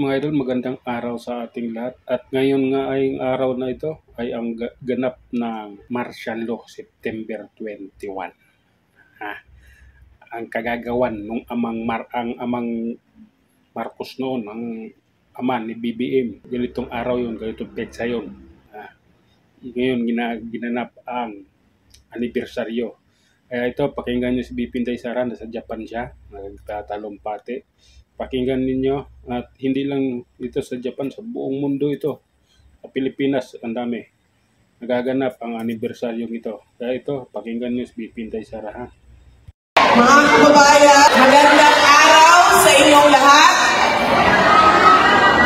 mga idol, magandang araw sa ating lahat. At ngayon nga ay araw na ito ay ang ganap ng Martial Law, September 21. Ang kagagawan ng ang amang Marcos noon, ang ama ni BBM. Ganitong araw yun, ganitong petsa yun. Ngayon ginanap ang anibersaryo. Kaya ito, pakinggan nyo si Bipinday Sara, nasa Japan siya, nagtatalumpati. Pakinggan ninyo, at hindi lang dito sa Japan, sa buong mundo ito. Sa Pilipinas, ang dami. Nagaganap ang anibersaryong ito. Kaya ito, pakinggan nyo si Bipinday Sara, ha? Mga kababayan, magandang araw sa inyong lahat.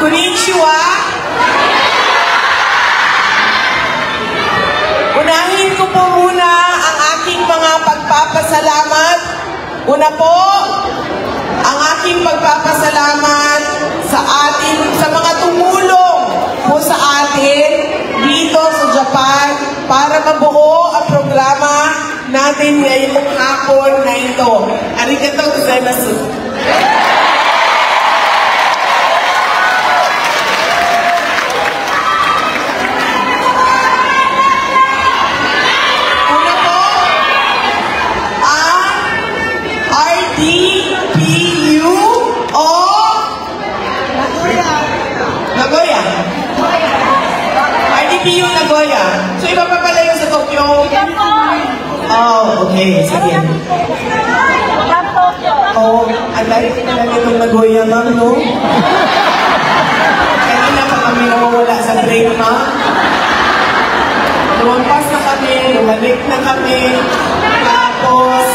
Konnichiwa. Unahin ko po muna ang aking mga pagpapasalamat. Una po, ang aking pagpapasalamat sa mga tumulong po sa atin dito sa Japan para mabuo ang programa natin ngayong hapon na ito. Arigatou gozaimasu. Una po, ang RDPU o Nagoya. RDPU Nagoya. So iba pa pala yung sa Tokyo. Oh, okay. Sige. Oh, ang dahil talaga itong Nagoya, ma'am, no? Kanina pa kami nawawala sa break, ma'am. Lumampas na kami, lumalik na kami. Tapos,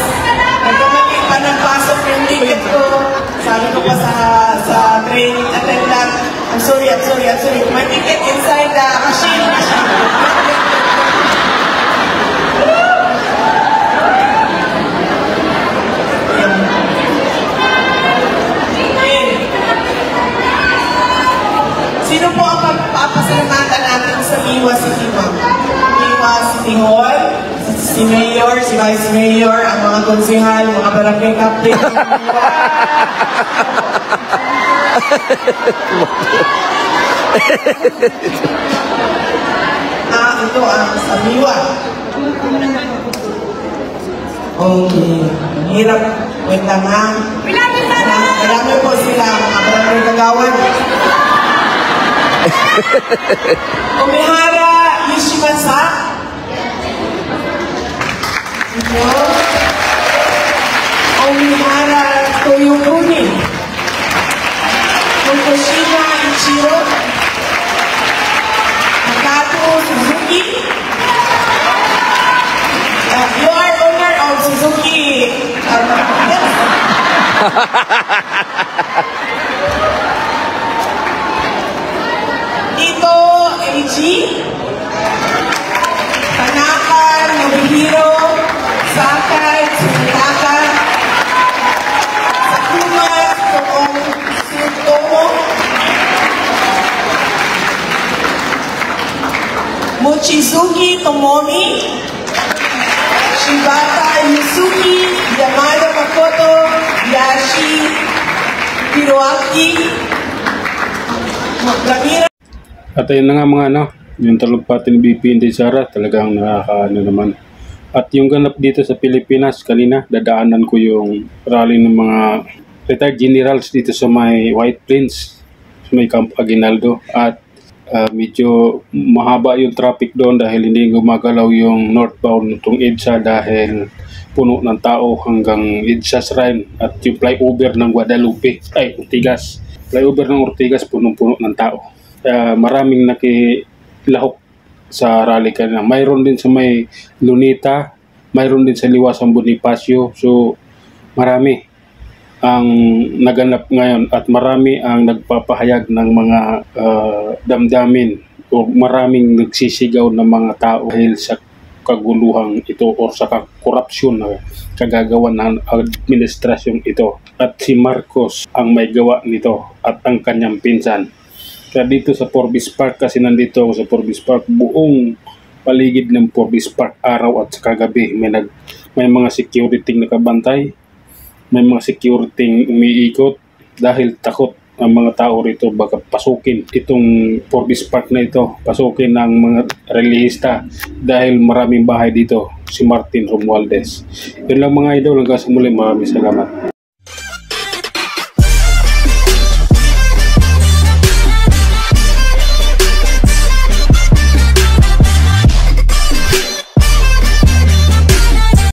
nagkamali pa ng pasok yung ticket ko. Sabi ko pa sa train attendant, I'm sorry. My ticket inside the machine. Sino po ang pagpapasalamatan natin sa Miwa City, ma'am? Miwa City Hall, si Mayor, si Vice Mayor, ang mga konsehal, mga barangay captain. Ito ang sa Miwa. Okay. Hirap. Wait lang, ha? Marami po sila, mga barangay kagawad. Umihara Yishimasa. Umihara Toyokuni. Fukushima Ichiro. Makato Suzuki. You are owner of Suzuki. Tito Eiji, Tanaka, Nobuhiro, Sakai, Tsunaka, Sakuma, Tsutomo, Mochizuki Tomomi, Shibata Yusuki, Yamada Makoto, Yashi Hiroaki, Ramira. At ayun na nga mga yung talumpati ni Bipinday Sara, talagang nakakaano naman. At yung ganap dito sa Pilipinas, kanina dadaanan ko yung rally ng mga retired generals dito sa may White Plains, sa may Camp Aguinaldo. At medyo mahaba yung traffic doon dahil hindi gumagalaw yung northbound nitong EDSA dahil puno ng tao hanggang EDSA Shrine at yung flyover ng Guadalupe, Ortigas. Flyover ng Ortigas, punong-puno ng tao. Maraming nakilahok sa rally kanina. Mayroon din sa may Lunita, mayroon din sa Liwasang Bonifacio. So marami ang naganap ngayon at marami ang nagpapahayag ng mga damdamin o maraming nagsisigaw ng mga tao dahil sa kaguluhang ito o sa korupsyon na kagagawa ng administrasyong ito. At si Marcos ang may gawa nito at ang kanyang pinsan. Kaya dito sa Forbes Park, kasi nandito ako sa Forbes Park, buong paligid ng Forbes Park, araw at kagabi, may mga security nakabantay, may mga security umiikot dahil takot ang mga tao rito baka pasukin itong Forbes Park na ito, pasukin ng mga relihista dahil maraming bahay dito si Martin Romualdez. Yun lang mga idol, hanggang sa muli, maraming salamat.